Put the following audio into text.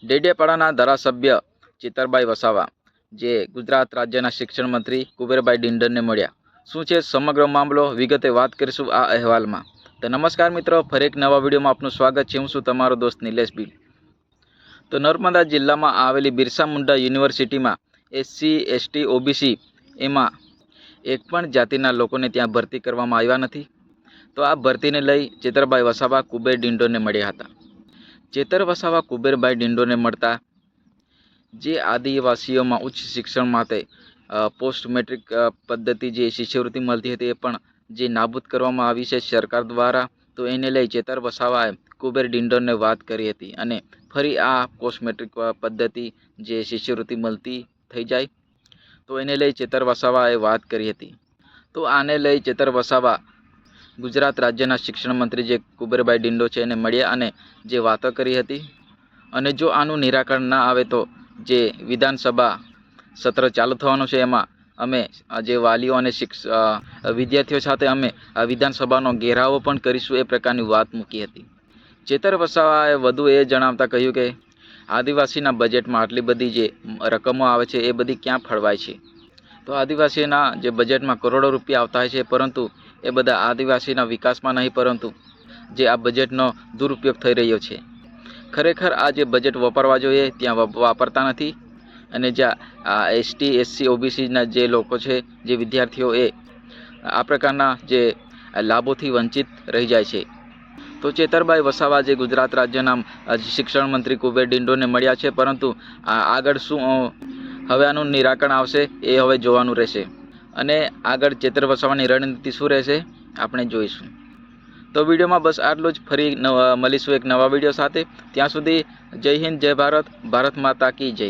ડેડિયાપાડાના ધારાસભ્ય ચેતરભાઈ વસાવા જે ગુજરાત રાજ્યના શિક્ષણ મંત્રી કુબેરભાઈ ડિંડરને મળ્યા. શું છે સમગ્ર મામલો, વિગતે વાત કરીશું આ અહેવાલમાં. તો નમસ્કાર મિત્રો, ફરી એક નવા વિડીયોમાં આપનું સ્વાગત છે. હું છું તમારો દોસ્ત નિલેશ બી. તો નર્મદા જિલ્લામાં આવેલી બિરસા મુંડા યુનિવર્સિટીમાં SC ST OBC એમાં એક પણ જાતિના લોકોને ત્યાં ભરતી કરવામાં આવ્યા નથી. તો આ ભરતીને લઈ ચેતરભાઈ વસાવા કુબેર ડિંડોરને મળ્યા હતા. ચેતર વસાવા કુબેરભાઈ ડિંડોરને મળતા જે આદિવાસીઓમાં ઉચ્ચ શિક્ષણ માટે પોસ્ટ મેટ્રિક પદ્ધતિ જે શિષ્યવૃત્તિ મળતી હતી એ પણ જે નાબૂદ કરવામાં આવી છે સરકાર દ્વારા, તો એને લઈ ચેતર વસાવાએ કુબેર ડિંડોરને વાત કરી હતી અને ફરી આ પોસ્ટ મેટ્રિક પદ્ધતિ જે શિષ્યવૃત્તિ મળતી થઈ જાય તો એને લઈ ચેતર વસાવાએ વાત કરી હતી. તો આને લઈ ચેતર વસાવા ગુજરાત રાજ્યના શિક્ષણ મંત્રી જે કુબેરભાઈ ડિંડો છે એને મળ્યા અને જે વાતો કરી હતી. અને જો આનું નિરાકરણ ના આવે તો જે વિધાનસભા સત્ર ચાલુ થવાનું છે એમાં અમે જે વાલીઓ અને વિદ્યાર્થીઓ સાથે અમે વિધાનસભાનો ઘેરાવો પણ કરીશું, એ પ્રકારની વાત મૂકી હતી. ચેતર વસાવાએ વધુ એ જણાવતા કહ્યું કે આદિવાસીના બજેટમાં આટલી બધી જે રકમો આવે છે એ બધી ક્યાં ફળવાય છે. તો આદિવાસીના જે બજેટમાં કરોડો રૂપિયા આવતા હોય છે, પરંતુ એ બધા આદિવાસીના વિકાસમાં નહીં, પરંતુ જે આ બજેટનો દુરુપયોગ થઈ રહ્યો છે. ખરેખર આ જે બજેટ વાપરવા જોઈએ ત્યાં વાપરતા નથી અને જ્યાં ST SC OBCના જે લોકો છે, જે વિદ્યાર્થીઓ એ આ પ્રકારના જે લાભોથી વંચિત રહી જાય છે. તો ચેતરભાઈ વસાવા જે ગુજરાત રાજ્યના શિક્ષણ મંત્રી કુબેર ડિંડોરને મળ્યા છે, પરંતુ આગળ શું હવે આનું નિરાકરણ આવશે એ હવે જોવાનું રહેશે અને આગળ ચેતર વસાવાની રણનીતિ શું રહેશે આપણે જોઈશું. તો વિડીયોમાં બસ આટલું જ. ફરી મળીશું એક નવા વિડીયો સાથે. ત્યાં સુધી જય હિન્દ, જય ભારત, ભારત માતા કી જય.